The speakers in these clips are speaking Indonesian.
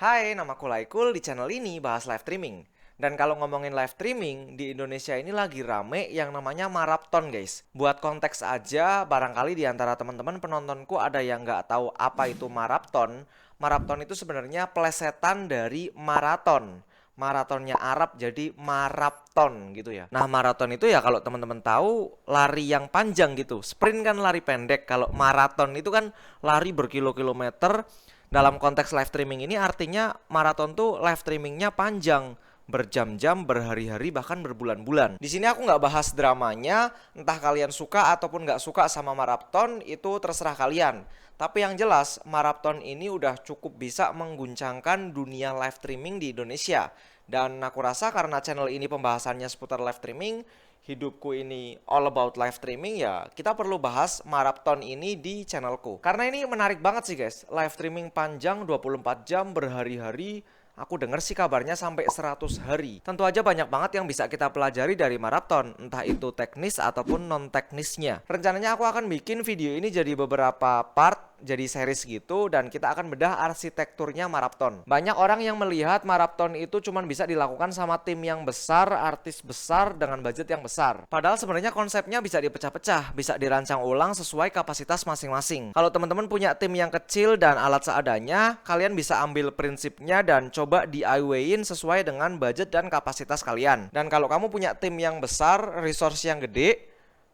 Hai, namaku Laikul. Di channel ini bahas live streaming. Dan kalau ngomongin live streaming, di Indonesia ini lagi rame yang namanya marathon, guys. Buat konteks aja, barangkali di antara teman-teman penontonku ada yang nggak tahu apa itu marathon. Marathon itu sebenarnya plesetan dari maraton. Maratonnya Arab jadi marathon gitu ya. Nah, maraton itu ya kalau teman-teman tahu lari yang panjang gitu. Sprint kan lari pendek. Kalau maraton itu kan lari berkilo-kilometer. Dalam konteks live streaming ini artinya maraton tuh live streamingnya panjang, berjam-jam, berhari-hari, bahkan berbulan-bulan. Di sini aku nggak bahas dramanya, entah kalian suka ataupun nggak suka sama maraton, itu terserah kalian. Tapi yang jelas, maraton ini udah cukup bisa mengguncangkan dunia live streaming di Indonesia. Dan aku rasa karena channel ini pembahasannya seputar live streaming, hidupku ini all about live streaming, ya kita perlu bahas marathon ini di channelku. Karena ini menarik banget sih guys, live streaming panjang 24 jam berhari-hari. Aku dengar sih kabarnya sampai 100 hari. Tentu aja banyak banget yang bisa kita pelajari dari marathon, entah itu teknis ataupun non teknisnya. Rencananya aku akan bikin video ini jadi beberapa part, jadi series gitu, dan kita akan bedah arsitekturnya marathon. Banyak orang yang melihat marathon itu cuma bisa dilakukan sama tim yang besar, artis besar dengan budget yang besar. Padahal sebenarnya konsepnya bisa dipecah-pecah, bisa dirancang ulang sesuai kapasitas masing-masing. Kalau teman-teman punya tim yang kecil dan alat seadanya, kalian bisa ambil prinsipnya dan coba DIY-in sesuai dengan budget dan kapasitas kalian. Dan kalau kamu punya tim yang besar, resource yang gede,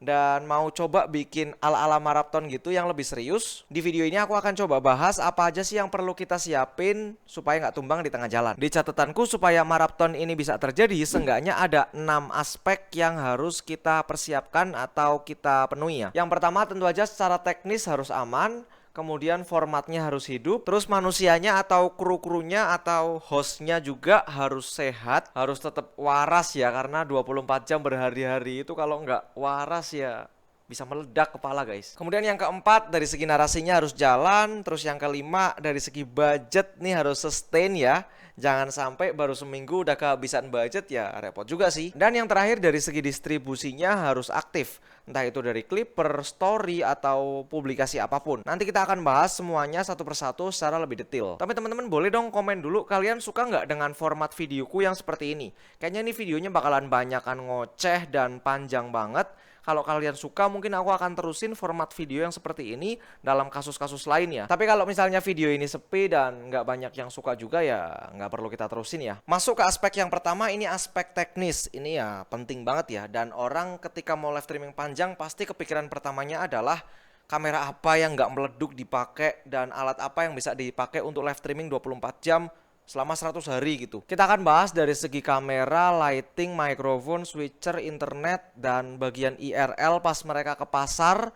dan mau coba bikin ala-ala marathon gitu yang lebih serius, di video ini aku akan coba bahas apa aja sih yang perlu kita siapin supaya nggak tumbang di tengah jalan. Di catatanku, supaya marathon ini bisa terjadi, seenggaknya ada 6 aspek yang harus kita persiapkan atau kita penuhi ya. Yang pertama tentu aja secara teknis harus aman. Kemudian formatnya harus hidup, terus manusianya atau kru-krunya atau hostnya juga harus sehat, harus tetap waras ya, karena 24 jam berhari-hari itu kalau nggak waras ya bisa meledak kepala guys. Kemudian yang keempat, dari segi narasinya harus jalan. Terus yang kelima, dari segi budget nih harus sustain ya. Jangan sampai baru seminggu udah kehabisan budget, ya repot juga sih. Dan yang terakhir, dari segi distribusinya harus aktif. Entah itu dari Clipper, story, atau publikasi apapun. Nanti kita akan bahas semuanya satu persatu secara lebih detail. Tapi teman-teman boleh dong komen dulu, kalian suka nggak dengan format videoku yang seperti ini? Kayaknya ini videonya bakalan banyakan ngoceh dan panjang banget. Kalau kalian suka, mungkin aku akan terusin format video yang seperti ini dalam kasus-kasus lainnya. Tapi kalau misalnya video ini sepi dan nggak banyak yang suka juga, ya nggak perlu kita terusin ya. Masuk ke aspek yang pertama, ini aspek teknis. Ini ya penting banget ya. Dan orang ketika mau live streaming panjang, pasti kepikiran pertamanya adalah kamera apa yang nggak meleduk dipakai dan alat apa yang bisa dipakai untuk live streaming 24 jam selama 100 hari gitu. Kita akan bahas dari segi kamera, lighting, microphone, switcher, internet, dan bagian IRL pas mereka ke pasar.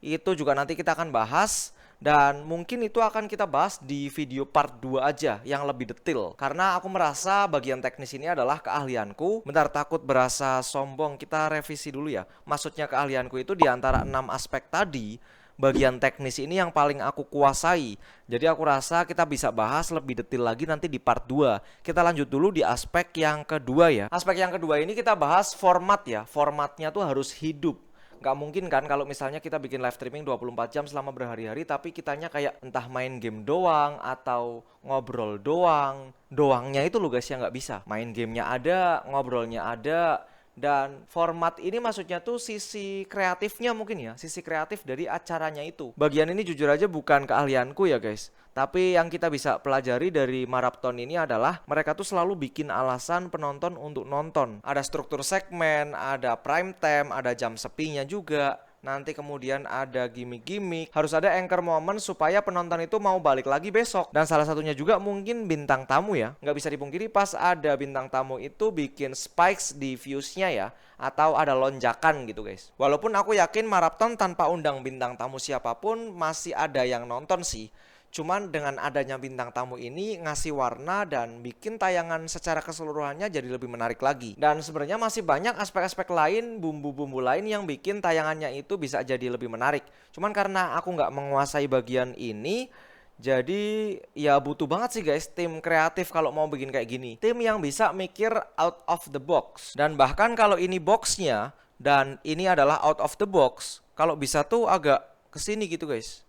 Itu juga nanti kita akan bahas. Dan mungkin itu akan kita bahas di video part 2 aja yang lebih detail. Karena aku merasa bagian teknis ini adalah keahlianku. Bentar, takut berasa sombong, kita revisi dulu ya. Maksudnya keahlianku itu di antara 6 aspek tadi, bagian teknis ini yang paling aku kuasai. Jadi aku rasa kita bisa bahas lebih detail lagi nanti di part 2. Kita lanjut dulu di aspek yang kedua ya. Aspek yang kedua ini kita bahas format ya. Formatnya tuh harus hidup. Gak mungkin kan kalau misalnya kita bikin live streaming 24 jam selama berhari-hari, tapi kitanya kayak entah main game doang atau ngobrol doang. Doangnya itu loh guys yang gak bisa. Main gamenya ada, ngobrolnya ada. Dan format ini maksudnya tuh sisi kreatifnya mungkin ya, sisi kreatif dari acaranya itu. Bagian ini jujur aja bukan keahlianku ya guys. Tapi yang kita bisa pelajari dari marathon ini adalah mereka tuh selalu bikin alasan penonton untuk nonton. Ada struktur segmen, ada prime time, ada jam sepinya juga. Nanti kemudian ada gimmick-gimmick. Harus ada anchor moment supaya penonton itu mau balik lagi besok. Dan salah satunya juga mungkin bintang tamu ya. Nggak bisa dipungkiri pas ada bintang tamu itu bikin spikes di viewsnya ya. Atau ada lonjakan gitu guys. Walaupun aku yakin marathon tanpa undang bintang tamu siapapun masih ada yang nonton sih. Cuman dengan adanya bintang tamu ini ngasih warna dan bikin tayangan secara keseluruhannya jadi lebih menarik lagi. Dan sebenarnya masih banyak aspek-aspek lain, bumbu-bumbu lain yang bikin tayangannya itu bisa jadi lebih menarik. Cuman karena aku nggak menguasai bagian ini, jadi ya butuh banget sih guys tim kreatif kalau mau bikin kayak gini. Tim yang bisa mikir out of the box. Dan bahkan kalau ini boxnya dan ini adalah out of the box, kalau bisa tuh agak kesini gitu guys.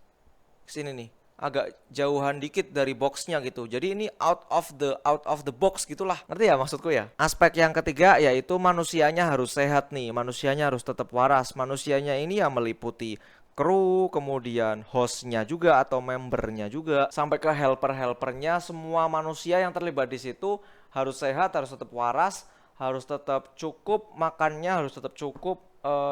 Kesini nih. agak jauhan dikit dari boxnya gitu. Jadi ini out of the box gitulah. Ngerti ya maksudku ya? Aspek yang ketiga yaitu manusianya harus sehat nih. Manusianya harus tetap waras. Manusianya ini ya meliputi kru, kemudian hostnya juga atau membernya juga, sampai ke helper-helpernya. Semua manusia yang terlibat di situ harus sehat, harus tetap waras, harus tetap cukup makannya, harus tetap cukup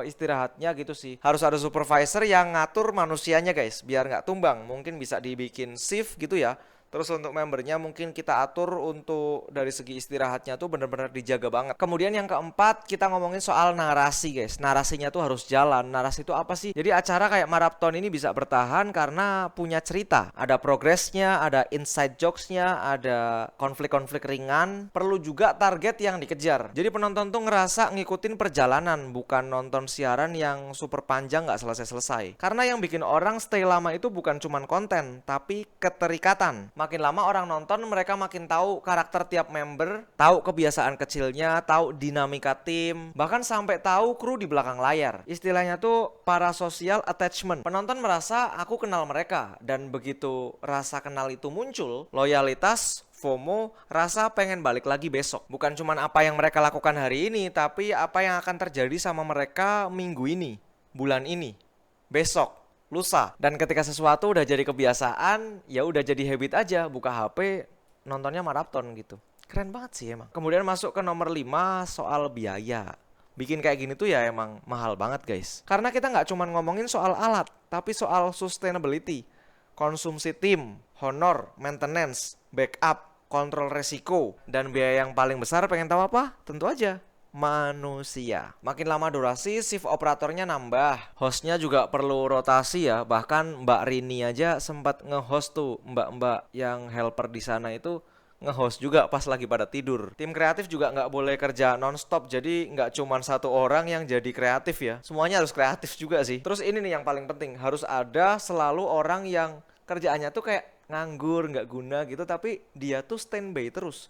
istirahatnya gitu sih. Harus ada supervisor yang ngatur manusianya guys, biar nggak tumbang. Mungkin bisa dibikin shift gitu ya. Terus untuk membernya mungkin kita atur untuk dari segi istirahatnya tuh bener-bener dijaga banget. Kemudian yang keempat kita ngomongin soal narasi guys. Narasinya tuh harus jalan. Narasi itu apa sih? Jadi acara kayak marathon ini bisa bertahan karena punya cerita. Ada progresnya, ada inside jokesnya, ada konflik-konflik ringan. Perlu juga target yang dikejar. Jadi penonton tuh ngerasa ngikutin perjalanan, bukan nonton siaran yang super panjang nggak selesai-selesai. Karena yang bikin orang stay lama itu bukan cuman konten, tapi keterikatan. Makin lama orang nonton, mereka makin tahu karakter tiap member, tahu kebiasaan kecilnya, tahu dinamika tim, bahkan sampai tahu kru di belakang layar. Istilahnya tuh parasocial attachment. Penonton merasa aku kenal mereka, dan begitu rasa kenal itu muncul, loyalitas, FOMO, rasa pengen balik lagi besok. Bukan cuma apa yang mereka lakukan hari ini, tapi apa yang akan terjadi sama mereka minggu ini, bulan ini, besok, lusa. Dan ketika sesuatu udah jadi kebiasaan, ya udah jadi habit aja, buka HP nontonnya maraton gitu. Keren banget sih emang. Kemudian masuk ke nomor 5 soal biaya. Bikin kayak gini tuh ya emang mahal banget guys. Karena kita nggak cuma ngomongin soal alat, tapi soal sustainability, konsumsi tim, honor, maintenance, backup, kontrol resiko, dan biaya yang paling besar pengen tahu apa? Tentu aja manusia. Makin lama durasi, shift operatornya nambah. Hostnya juga perlu rotasi ya. Bahkan Mbak Rini aja sempat nge-host tuh. Mbak-mbak yang helper di sana itu nge-host juga pas lagi pada tidur. Tim kreatif juga nggak boleh kerja non-stop. Jadi nggak cuma satu orang yang jadi kreatif ya. Semuanya harus kreatif juga sih. Terus ini nih yang paling penting. Harus ada selalu orang yang kerjaannya tuh kayak nganggur, nggak guna gitu. Tapi dia tuh standby terus.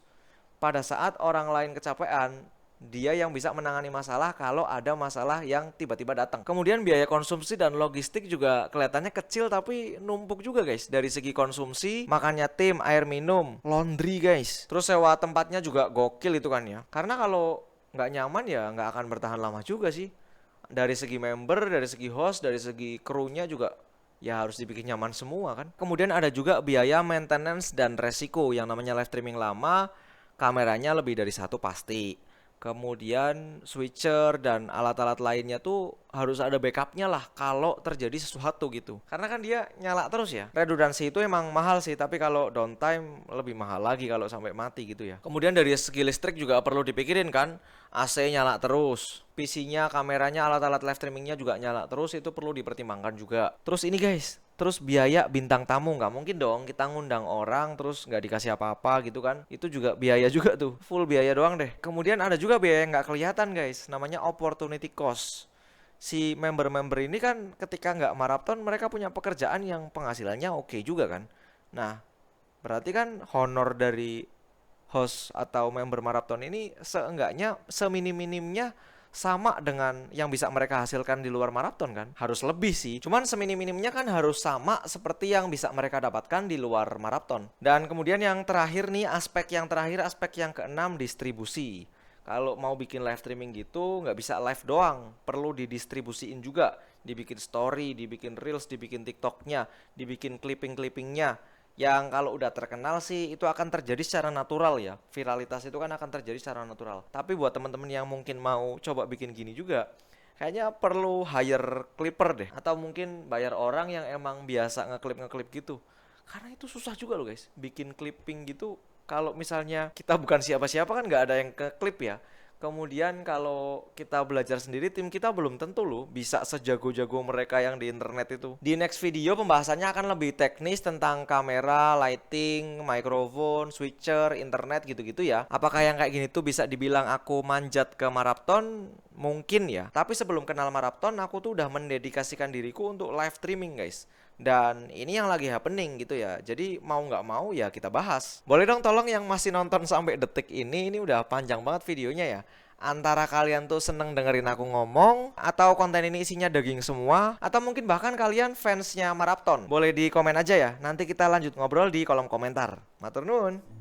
Pada saat orang lain kecapean, dia yang bisa menangani masalah kalau ada masalah yang tiba-tiba datang. Kemudian biaya konsumsi dan logistik juga kelihatannya kecil tapi numpuk juga guys. Dari segi konsumsi, makannya tim, air minum, laundry guys. Terus sewa tempatnya juga gokil itu kan ya. Karena kalau nggak nyaman ya nggak akan bertahan lama juga sih. Dari segi member, dari segi host, dari segi krunya juga ya harus dibikin nyaman semua kan. Kemudian ada juga biaya maintenance dan resiko. Yang namanya live streaming lama, kameranya lebih dari satu pasti. Kemudian switcher dan alat-alat lainnya tuh harus ada backupnya lah kalau terjadi sesuatu gitu. Karena kan dia nyala terus ya. Redundansi itu emang mahal sih, tapi kalau downtime lebih mahal lagi kalau sampai mati gitu ya. Kemudian dari segi listrik juga perlu dipikirin kan. AC nyala terus, PC-nya, kameranya, alat-alat live streamingnya juga nyala terus, itu perlu dipertimbangkan juga. Terus ini guys, terus biaya bintang tamu, nggak mungkin dong kita ngundang orang terus nggak dikasih apa-apa gitu kan. Itu juga biaya juga tuh, full biaya doang deh. Kemudian ada juga biaya yang nggak kelihatan guys, namanya opportunity cost. Si member-member ini kan ketika nggak maraton mereka punya pekerjaan yang penghasilannya oke juga kan. Nah berarti kan honor dari host atau member maraton ini seenggaknya seminim-minimnya sama dengan yang bisa mereka hasilkan di luar maraton kan. Harus lebih sih, cuman seminim-minimnya kan harus sama seperti yang bisa mereka dapatkan di luar maraton. Dan kemudian yang terakhir nih, aspek yang keenam, distribusi. Kalau mau bikin live streaming gitu nggak bisa live doang, perlu didistribusiin juga. Dibikin story, dibikin reels, dibikin tiktoknya, dibikin clipping-clippingnya. Yang kalau udah terkenal sih itu akan terjadi secara natural ya. Viralitas itu kan akan terjadi secara natural. Tapi buat teman-teman yang mungkin mau coba bikin gini juga, kayaknya perlu hire clipper deh. Atau mungkin bayar orang yang emang biasa ngeklip gitu. Karena itu susah juga loh guys, bikin clipping gitu. Kalau misalnya kita bukan siapa-siapa kan nggak ada yang ke klip ya. Kemudian kalau kita belajar sendiri, tim kita belum tentu loh bisa sejago-jago mereka yang di internet itu. Di next video pembahasannya akan lebih teknis tentang kamera, lighting, mikrofon, switcher, internet gitu-gitu ya. Apakah yang kayak gini tuh bisa dibilang aku manjat ke maraton? Mungkin ya. Tapi sebelum kenal maraton aku tuh udah mendedikasikan diriku untuk live streaming guys. Dan ini yang lagi happening gitu ya. Jadi mau nggak mau ya kita bahas. Boleh dong tolong yang masih nonton sampai detik ini udah panjang banget videonya ya. Antara kalian tuh seneng dengerin aku ngomong, atau konten ini isinya daging semua, atau mungkin bahkan kalian fansnya Marapton. Boleh di komen aja ya, nanti kita lanjut ngobrol di kolom komentar. Matur nuwun.